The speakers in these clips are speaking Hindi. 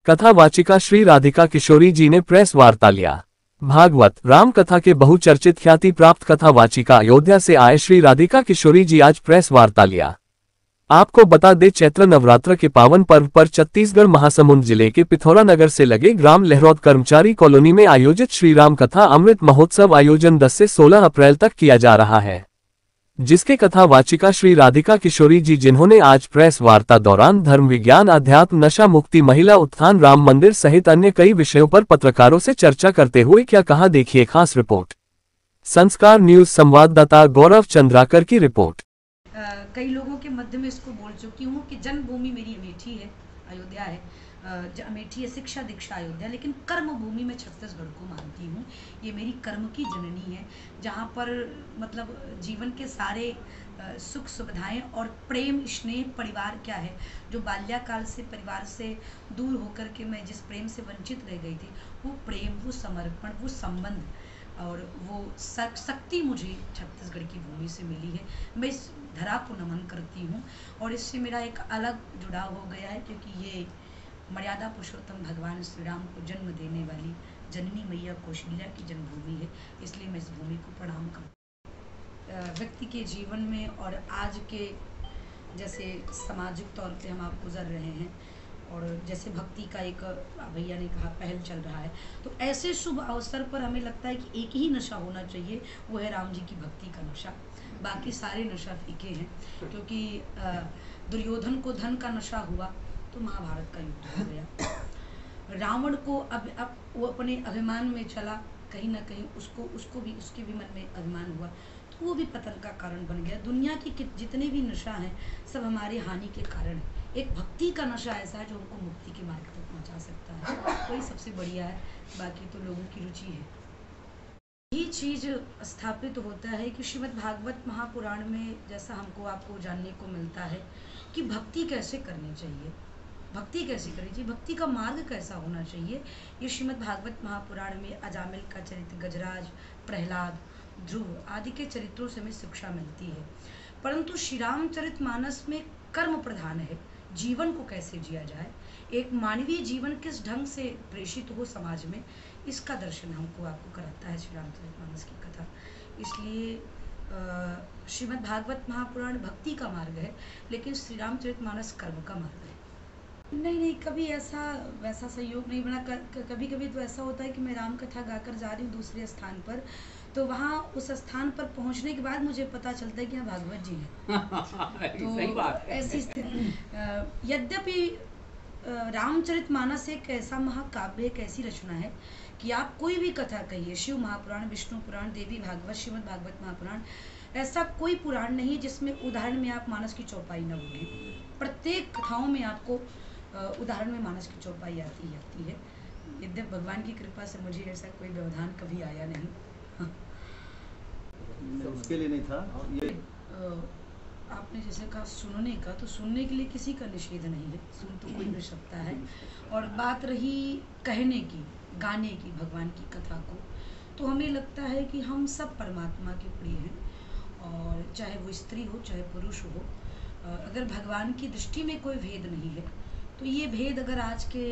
कथावाचिका श्री राधिका किशोरी जी ने प्रेस वार्ता लिया। भागवत राम कथा के बहुचर्चित ख्याति प्राप्त कथावाचिका अयोध्या से आए श्री राधिका किशोरी जी आज प्रेस वार्ता लिया। आपको बता दें, चैत्र नवरात्र के पावन पर्व पर छत्तीसगढ़ महासमुंद जिले के पिथौरा नगर से लगे ग्राम लहरौद कर्मचारी कॉलोनी में आयोजित श्री राम कथा अमृत महोत्सव आयोजन 10 से 16 अप्रैल तक किया जा रहा है, जिसके कथावाचिका श्री राधिका किशोरी जी, जिन्होंने आज प्रेस वार्ता दौरान धर्म विज्ञान, अध्यात्म, नशा मुक्ति, महिला उत्थान, राम मंदिर सहित अन्य कई विषयों पर पत्रकारों से चर्चा करते हुए क्या कहा, देखिए खास रिपोर्ट। संस्कार न्यूज संवाददाता गौरव चंद्राकर की रिपोर्ट। कई लोगों के मध्य में इसको बोल चुकी हूँ कि जन्मभूमि मेरी अमेठी है, अयोध्या है, अमेठी है, शिक्षा दीक्षा अयोध्या, लेकिन कर्म भूमि में छत्तीसगढ़ को मानती हूँ। ये मेरी कर्म की जननी है, जहाँ पर मतलब जीवन के सारे सुख सुविधाएं और प्रेम स्नेह परिवार क्या है, जो बाल्याकाल से परिवार से दूर होकर के मैं जिस प्रेम से वंचित रह गई थी, वो प्रेम, वो समर्पण, वो संबंध और वो शक्ति मुझे छत्तीसगढ़ की भूमि से मिली है। मैं इस धरा को नमन करती हूँ और इससे मेरा एक अलग जुड़ाव हो गया है, क्योंकि ये मर्यादा पुरुषोत्तम भगवान श्री राम को जन्म देने वाली जननी मैया कौशल्या की जन्मभूमि है, इसलिए मैं इस भूमि को प्रणाम करती हूँ। व्यक्ति के जीवन में और आज के जैसे सामाजिक तौर पे हम आप गुजर रहे हैं और जैसे भक्ति का एक भैया ने कहा पहल चल रहा है, तो ऐसे शुभ अवसर पर हमें लगता है कि एक ही नशा होना चाहिए, वो है राम जी की भक्ति का नशा। बाकी सारे नशा फीके हैं, क्योंकि दुर्योधन को धन का नशा हुआ तो महाभारत का युद्ध हो गया। रावण को अब वो अपने अभिमान में चला, कहीं ना कहीं उसको भी उसके भी मन में अभिमान हुआ, तो वो भी पतन का कारण बन गया। दुनिया की जितने भी नशा हैं सब हमारी हानि के कारण है। एक भक्ति का नशा ऐसा है जो हमको मुक्ति के मार्ग तक पहुंचा सकता है, वही सबसे बढ़िया है, बाकी तो लोगों की रुचि है। यही चीज स्थापित होता है कि श्रीमद् भागवत महापुराण में जैसा हमको आपको जानने को मिलता है कि भक्ति कैसे करनी चाहिए, भक्ति कैसे करनी चाहिए, भक्ति का मार्ग कैसा होना चाहिए, ये श्रीमद् भागवत महापुराण में अजामिल का चरित्र, गजराज, प्रहलाद, ध्रुव आदि के चरित्रों से हमें शिक्षा मिलती है। परंतु श्री रामचरितमानस में कर्म प्रधान है, जीवन को कैसे जिया जाए, एक मानवीय जीवन किस ढंग से प्रेषित हो समाज में, इसका दर्शन हमको आपको कराता है श्री रामचरितमानस की कथा। इसलिए श्रीमद् भागवत महापुराण भक्ति का मार्ग है, लेकिन श्री रामचरितमानस कर्म का मार्ग है। नहीं, कभी ऐसा वैसा संयोग नहीं बना। कभी कभी तो ऐसा होता है कि मैं राम कथा गाकर जा रही हूँ दूसरे स्थान पर, तो वहाँ उस स्थान पर पहुँचने के बाद मुझे पता चलता है कि यहाँ भागवत जी हैं। तो सही बात है। ऐसी स्थिति, यद्यपि रामचरितमानस एक ऐसा महाकाव्य, एक ऐसी रचना है कि आप कोई भी कथा कहिए, शिव महापुराण, विष्णु पुराण, देवी भागवत, श्रीमद् भागवत महापुराण, ऐसा कोई पुराण नहीं जिसमें उदाहरण में आप मानस की चौपाई न होगी। प्रत्येक कथाओं में आपको उदाहरण में मानस की चौपाई आती है। यद्यप भगवान की कृपा से मुझे ऐसा कोई व्यवधान कभी आया नहीं। उसके लिए नहीं था ये। आपने जैसे कहा सुनने का, तो सुनने के लिए किसी का निषेध नहीं है, सुन तो कोई भी सकता है। और बात रही कहने की, गाने की भगवान की कथा को, तो हमें लगता है कि हम सब परमात्मा के प्रिय हैं, और चाहे वो स्त्री हो चाहे पुरुष हो, अगर भगवान की दृष्टि में कोई भेद नहीं है, तो ये भेद अगर आज के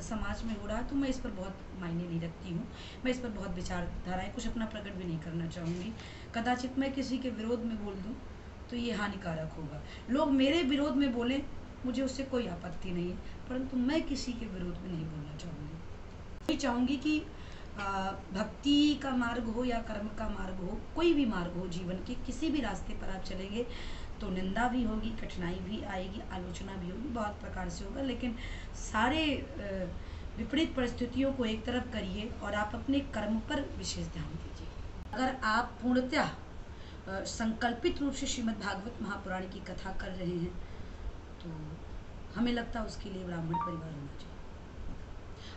समाज में हो रहा है तो मैं इस पर बहुत मायने नहीं रखती हूँ। मैं इस पर बहुत विचारधाराएं कुछ अपना प्रकट भी नहीं करना चाहूँगी। कदाचित मैं किसी के विरोध में बोल दूँ तो ये हानिकारक होगा। लोग मेरे विरोध में बोलें, मुझे उससे कोई आपत्ति नहीं है, परंतु मैं किसी के विरोध में नहीं बोलना चाहूँगी। चाहूँगी कि भक्ति का मार्ग हो या कर्म का मार्ग हो, कोई भी मार्ग हो, जीवन के किसी भी रास्ते पर आप चलेंगे तो निंदा भी होगी, कठिनाई भी आएगी, आलोचना भी होगी, बहुत प्रकार से होगा, लेकिन सारे विपरीत परिस्थितियों को एक तरफ करिए और आप अपने कर्म पर विशेष ध्यान दीजिए। अगर आप पूर्णतः संकल्पित रूप से श्रीमद् भागवत महापुराण की कथा कर रहे हैं तो हमें लगता है उसके लिए ब्राह्मण परिवार होना चाहिए।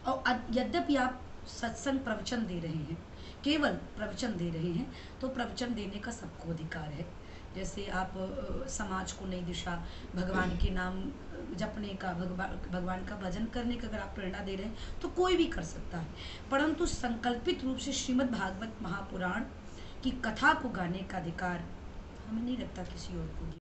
और यद्यपि आप सत्संग प्रवचन दे रहे हैं, केवल प्रवचन दे रहे हैं, तो प्रवचन देने का सबको अधिकार है। जैसे आप समाज को नई दिशा, भगवान के नाम जपने का, भगवान का भजन करने का अगर आप प्रेरणा दे रहे हैं तो कोई भी कर सकता है, परंतु संकल्पित रूप से श्रीमद् भागवत महापुराण की कथा को गाने का अधिकार हमें नहीं लगता किसी और को।